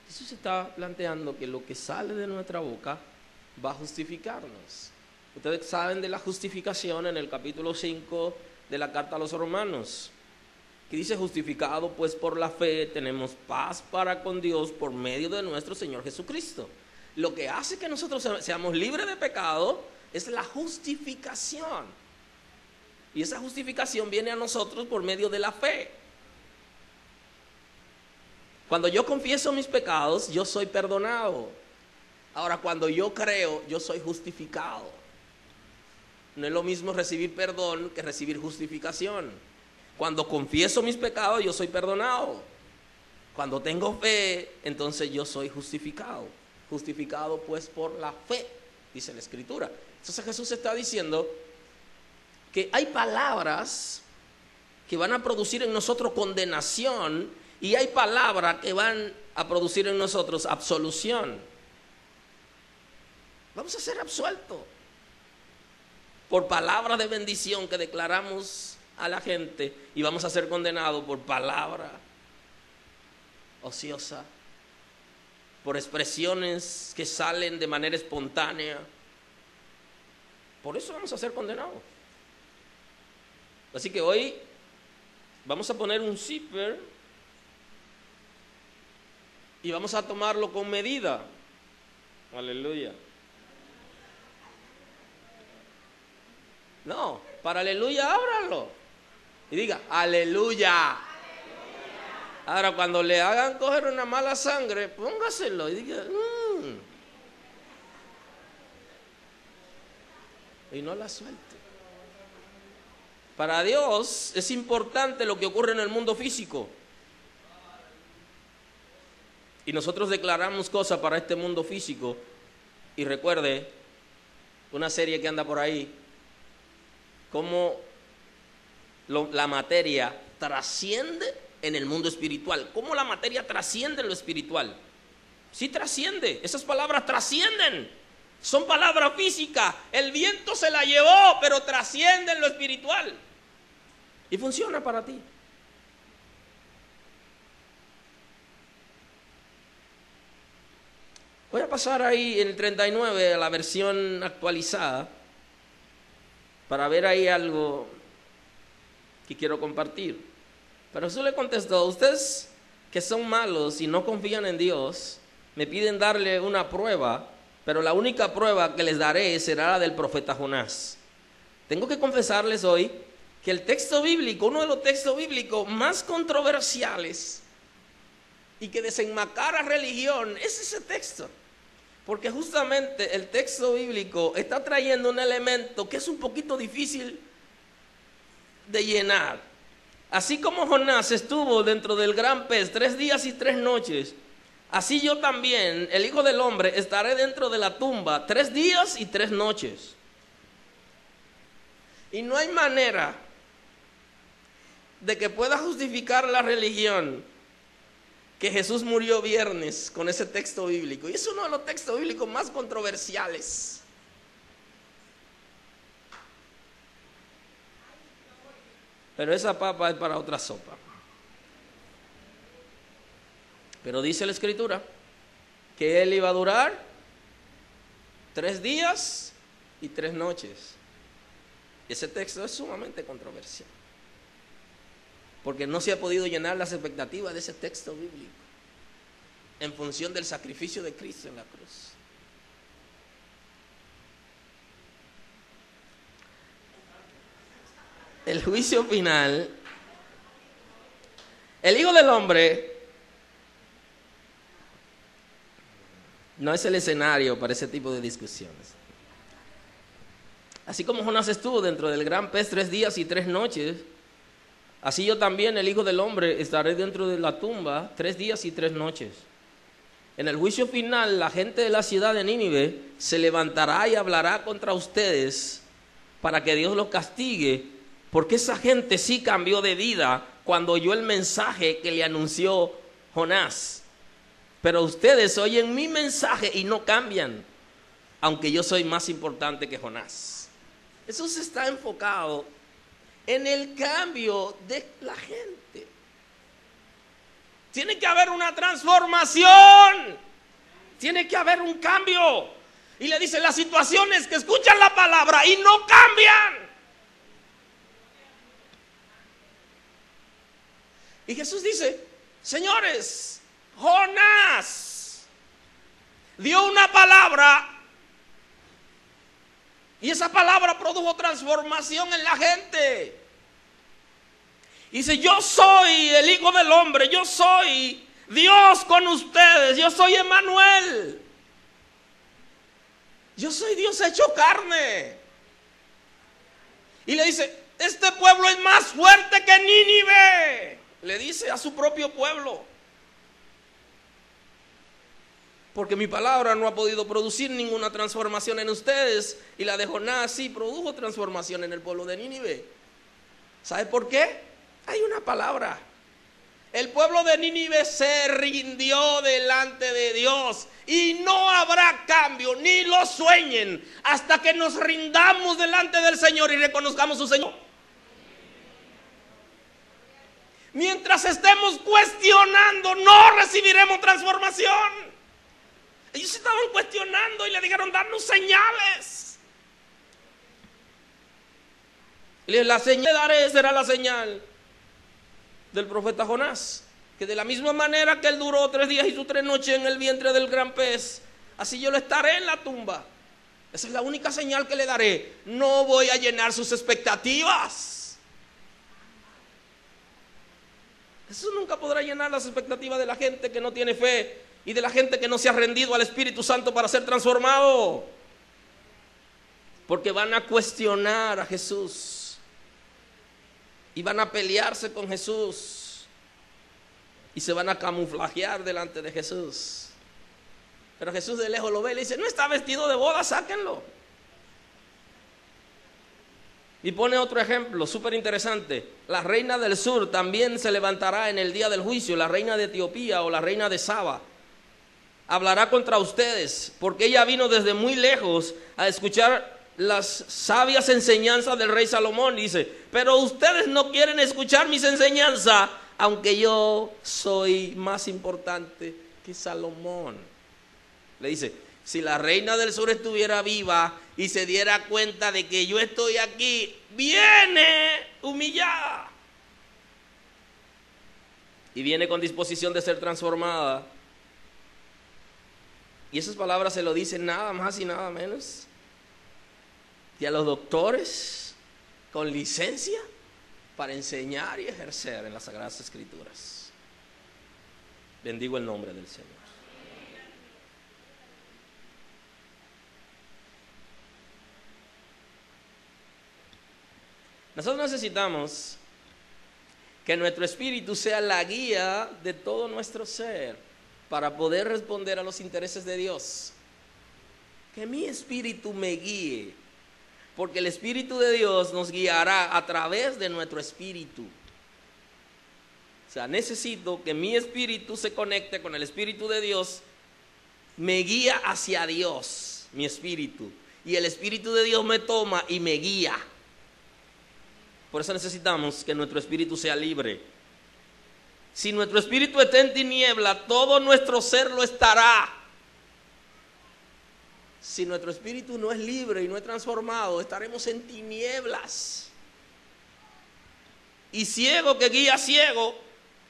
Jesús está planteando que lo que sale de nuestra boca va a justificarnos. Ustedes saben de la justificación en el capítulo 5 de la carta a los Romanos, que dice: justificado pues por la fe tenemos paz para con Dios por medio de nuestro Señor Jesucristo. Lo que hace que nosotros seamos libres de pecado es la justificación. Y esa justificación viene a nosotros por medio de la fe. Cuando yo confieso mis pecados, yo soy perdonado. Ahora, cuando yo creo, yo soy justificado. No es lo mismo recibir perdón que recibir justificación. Cuando confieso mis pecados, yo soy perdonado. Cuando tengo fe, entonces yo soy justificado. Justificado pues por la fe, dice la Escritura. Entonces Jesús está diciendo que hay palabras que van a producir en nosotros condenación y hay palabras que van a producir en nosotros absolución. Vamos a ser absueltos por palabras de bendición que declaramos a la gente, y vamos a ser condenados por palabra ociosa, por expresiones que salen de manera espontánea. Por eso vamos a ser condenados. Así que hoy vamos a poner un zipper y vamos a tomarlo con medida. Aleluya. No, para aleluya ábralo y diga aleluya. Ahora, cuando le hagan coger una mala sangre, póngaselo y diga y no la suelte. Para Dios es importante lo que ocurre en el mundo físico. Y nosotros declaramos cosas para este mundo físico. Y recuerde una serie que anda por ahí, cómo la materia trasciende en el mundo espiritual. ¿Cómo la materia trasciende en lo espiritual? Sí trasciende, esas palabras trascienden. Son palabras físicas. El viento se la llevó, pero trasciende en lo espiritual. Y funciona para ti. Voy a pasar ahí en el 39 a la versión actualizada para ver ahí algo que quiero compartir. Pero Jesús le contestó: ustedes que son malos y no confían en Dios, me piden darle una prueba, pero la única prueba que les daré será la del profeta Jonás. Tengo que confesarles hoy que el texto bíblico, uno de los textos bíblicos más controversiales y que desenmascara religión, es ese texto. Porque justamente el texto bíblico está trayendo un elemento que es un poquito difícil de llenar. Así como Jonás estuvo dentro del gran pez 3 días y 3 noches, así yo también, el Hijo del Hombre, estaré dentro de la tumba 3 días y 3 noches. Y no hay manera de que pueda justificar la religión que Jesús murió viernes con ese texto bíblico. Y es uno de los textos bíblicos más controversiales. Pero esa papa es para otra sopa. Pero dice la Escritura que él iba a durar 3 días y 3 noches. Ese texto es sumamente controversial, porque no se ha podido llenar las expectativas de ese texto bíblico en función del sacrificio de Cristo en la cruz. El juicio final. El Hijo del Hombre no es el escenario para ese tipo de discusiones. Así como Jonás estuvo dentro del gran pez 3 días y 3 noches, así yo también, el Hijo del Hombre, estaré dentro de la tumba 3 días y 3 noches. En el juicio final, la gente de la ciudad de Nínive se levantará y hablará contra ustedes para que Dios los castigue, porque esa gente sí cambió de vida cuando oyó el mensaje que le anunció Jonás. Pero ustedes oyen mi mensaje y no cambian, aunque yo soy más importante que Jonás. Jesús está enfocado en el cambio de la gente. Tiene que haber una transformación. Tiene que haber un cambio. Y le dice, las situaciones que escuchan la palabra y no cambian. Y Jesús dice, señores, Jonás dio una palabra y esa palabra produjo transformación en la gente. Y dice, yo soy el Hijo del Hombre, yo soy Dios con ustedes, yo soy Emmanuel. Yo soy Dios hecho carne. Y le dice, este pueblo es más fuerte que Nínive. Le dice a su propio pueblo. Porque mi palabra no ha podido producir ninguna transformación en ustedes. Y la de Jonás sí produjo transformación en el pueblo de Nínive. ¿Sabe por qué? Hay una palabra. El pueblo de Nínive se rindió delante de Dios. Y no habrá cambio, ni lo sueñen, hasta que nos rindamos delante del Señor y reconozcamos su Señor. Mientras estemos cuestionando, no recibiremos transformación. Ellos estaban cuestionando y le dijeron, danos señales. Y la señal que daré será la señal del profeta Jonás, que de la misma manera que él duró 3 días y sus 3 noches en el vientre del gran pez, así yo lo estaré en la tumba. Esa es la única señal que le daré. No voy a llenar sus expectativas. Jesús nunca podrá llenar las expectativas de la gente que no tiene fe y de la gente que no se ha rendido al Espíritu Santo para ser transformado. Porque van a cuestionar a Jesús y van a pelearse con Jesús y se van a camuflajear delante de Jesús. Pero Jesús de lejos lo ve y le dice, no está vestido de boda, sáquenlo. Y pone otro ejemplo súper interesante. La reina del sur también se levantará en el día del juicio, la reina de Etiopía o la reina de Saba. Hablará contra ustedes, porque ella vino desde muy lejos a escuchar las sabias enseñanzas del rey Salomón. Dice, pero ustedes no quieren escuchar mis enseñanzas, aunque yo soy más importante que Salomón. Le dice, si la reina del sur estuviera viva y se diera cuenta de que yo estoy aquí, viene humillada. Y viene con disposición de ser transformada. Y esas palabras se lo dicen nada más y nada menos que a los doctores con licencia para enseñar y ejercer en las Sagradas Escrituras. Bendigo el nombre del Señor. Nosotros necesitamos que nuestro espíritu sea la guía de todo nuestro ser para poder responder a los intereses de Dios. Que mi espíritu me guíe, porque el Espíritu de Dios nos guiará a través de nuestro espíritu. O sea, necesito que mi espíritu se conecte con el Espíritu de Dios, me guía hacia Dios, mi espíritu, y el Espíritu de Dios me toma y me guía. Por eso necesitamos que nuestro espíritu sea libre. Si nuestro espíritu está en tiniebla, todo nuestro ser lo estará. Si nuestro espíritu no es libre y no es transformado, estaremos en tinieblas. Y ciego que guía ciego,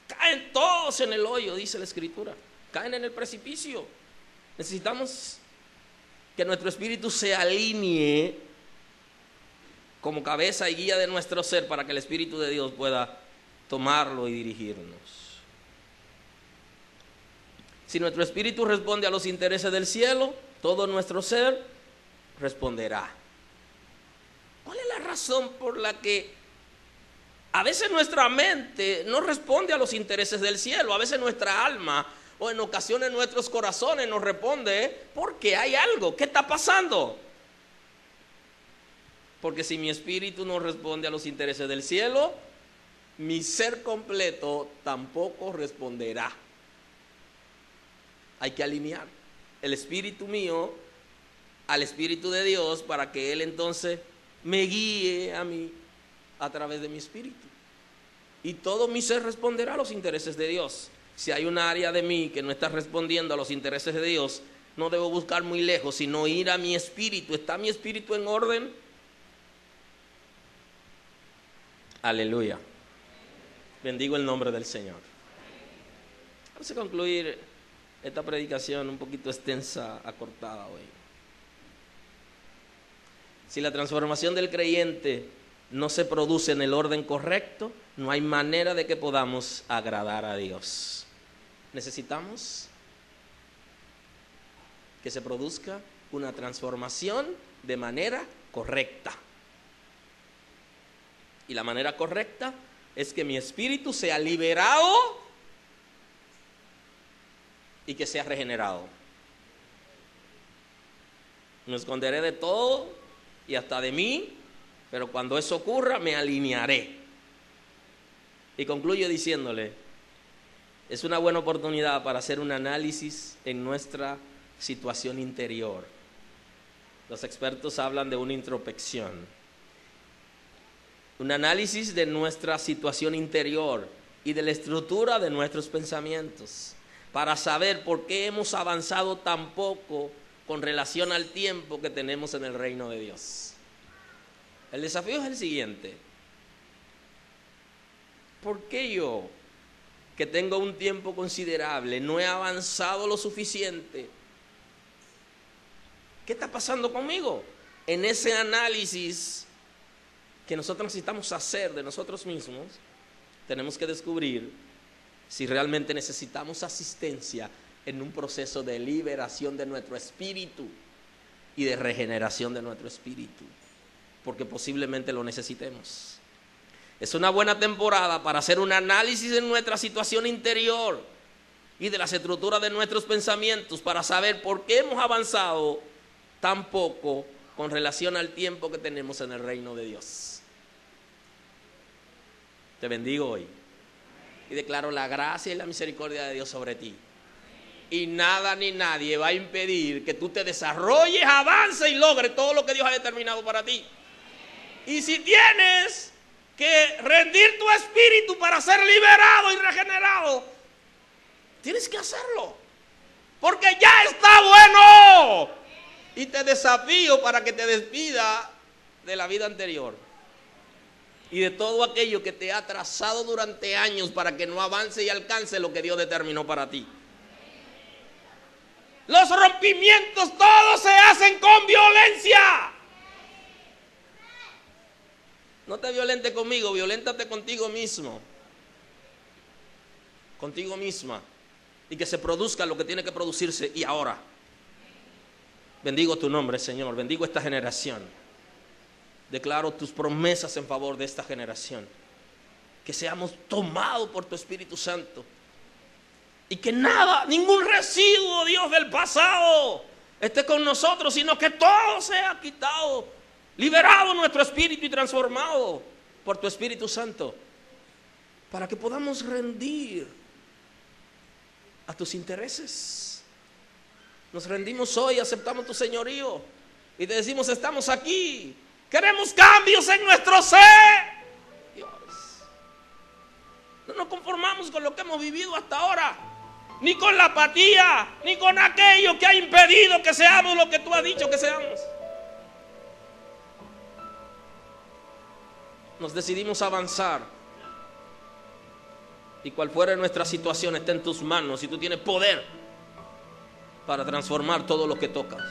caen todos en el hoyo, dice la Escritura. Caen en el precipicio. Necesitamos que nuestro espíritu se alinee como cabeza y guía de nuestro ser para que el Espíritu de Dios pueda tomarlo y dirigirnos. Si nuestro espíritu responde a los intereses del cielo, todo nuestro ser responderá. ¿Cuál es la razón por la que a veces nuestra mente no responde a los intereses del cielo? A veces nuestra alma o en ocasiones nuestros corazones nos responde porque hay algo. ¿Qué está pasando? Porque si mi espíritu no responde a los intereses del cielo, mi ser completo tampoco responderá. Hay que alinear el espíritu mío al Espíritu de Dios para que Él entonces me guíe a mí a través de mi espíritu. Y todo mi ser responderá a los intereses de Dios. Si hay una área de mí que no está respondiendo a los intereses de Dios, no debo buscar muy lejos, sino ir a mi espíritu. ¿Está mi espíritu en orden? Aleluya. Bendigo el nombre del Señor. Vamos a concluir esta predicación un poquito extensa, acortada hoy. Si la transformación del creyente no se produce en el orden correcto, no hay manera de que podamos agradar a Dios. Necesitamos que se produzca una transformación de manera correcta. Y la manera correcta es que mi espíritu sea liberado y que sea regenerado. Me esconderé de todo y hasta de mí, pero cuando eso ocurra me alinearé. Y concluyo diciéndole, es una buena oportunidad para hacer un análisis en nuestra situación interior. Los expertos hablan de una introspección, un análisis de nuestra situación interior y de la estructura de nuestros pensamientos, para saber por qué hemos avanzado tan poco con relación al tiempo que tenemos en el reino de Dios. El desafío es el siguiente: ¿por qué yo, que tengo un tiempo considerable, no he avanzado lo suficiente? ¿Qué está pasando conmigo? En ese análisis que nosotros necesitamos hacer de nosotros mismos, tenemos que descubrir si realmente necesitamos asistencia en un proceso de liberación de nuestro espíritu y de regeneración de nuestro espíritu, porque posiblemente lo necesitemos. Es una buena temporada para hacer un análisis de nuestra situación interior y de las estructuras de nuestros pensamientos, para saber por qué hemos avanzado tan poco con relación al tiempo que tenemos en el reino de Dios. Te bendigo hoy y declaro la gracia y la misericordia de Dios sobre ti. Y nada ni nadie va a impedir que tú te desarrolles, avances y logres todo lo que Dios ha determinado para ti. Y si tienes que rendir tu espíritu para ser liberado y regenerado, tienes que hacerlo, porque ya está bueno. Y te desafío para que te despida de la vida anterior y de todo aquello que te ha trazado durante años para que no avance y alcance lo que Dios determinó para ti. Los rompimientos todos se hacen con violencia. No te violentes conmigo, violéntate contigo mismo, contigo misma, y que se produzca lo que tiene que producirse y ahora. Bendigo tu nombre, Señor, bendigo esta generación. Declaro tus promesas en favor de esta generación, que seamos tomados por tu Espíritu Santo y que nada, ningún residuo, Dios, del pasado esté con nosotros, sino que todo sea quitado, liberado nuestro espíritu y transformado por tu Espíritu Santo, para que podamos rendir a tus intereses. Nos rendimos hoy, aceptamos tu señorío y te decimos: estamos aquí, queremos cambios en nuestro ser. Dios, no nos conformamos con lo que hemos vivido hasta ahora, ni con la apatía, ni con aquello que ha impedido que seamos lo que tú has dicho que seamos. Nos decidimos avanzar, y cual fuera nuestra situación está en tus manos, y tú tienes poder para transformar todo lo que tocas.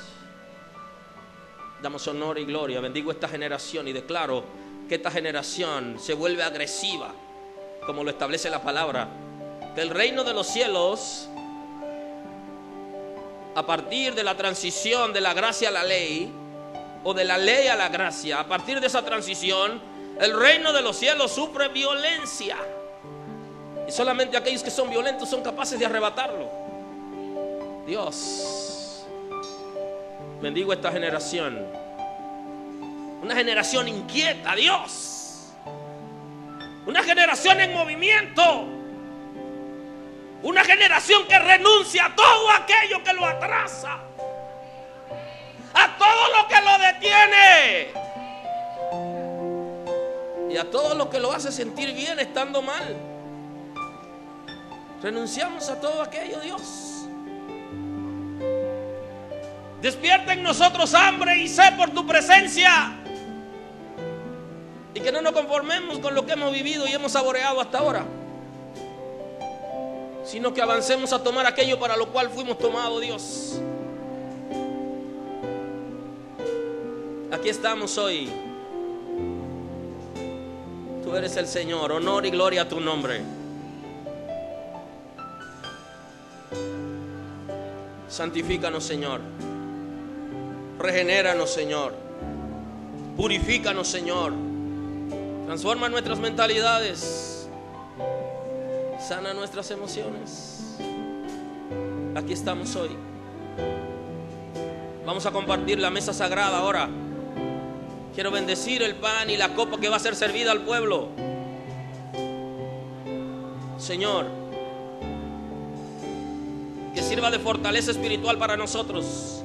Damos honor y gloria. Bendigo esta generación y declaro que esta generación se vuelve agresiva, como lo establece la palabra, que el reino de los cielos, a partir de la transición de la gracia a la ley, o de la ley a la gracia, a partir de esa transición, el reino de los cielos sufre violencia, y solamente aquellos que son violentos son capaces de arrebatarlo. Dios, bendigo esta generación, una generación inquieta, Dios, una generación en movimiento, una generación que renuncia a todo aquello que lo atrasa, a todo lo que lo detiene, y a todo lo que lo hace sentir bien estando mal. Renunciamos a todo aquello, Dios. Despierta en nosotros hambre y sed por tu presencia, y que no nos conformemos con lo que hemos vivido y hemos saboreado hasta ahora, sino que avancemos a tomar aquello para lo cual fuimos tomados, Dios. Aquí estamos hoy. Tú eres el Señor. Honor y gloria a tu nombre. Santifícanos, Señor. Regenéranos, Señor. Purifícanos, Señor. Transforma nuestras mentalidades. Sana nuestras emociones. Aquí estamos hoy. Vamos a compartir la mesa sagrada ahora. Quiero bendecir el pan y la copa que va a ser servida al pueblo. Señor, que sirva de fortaleza espiritual para nosotros.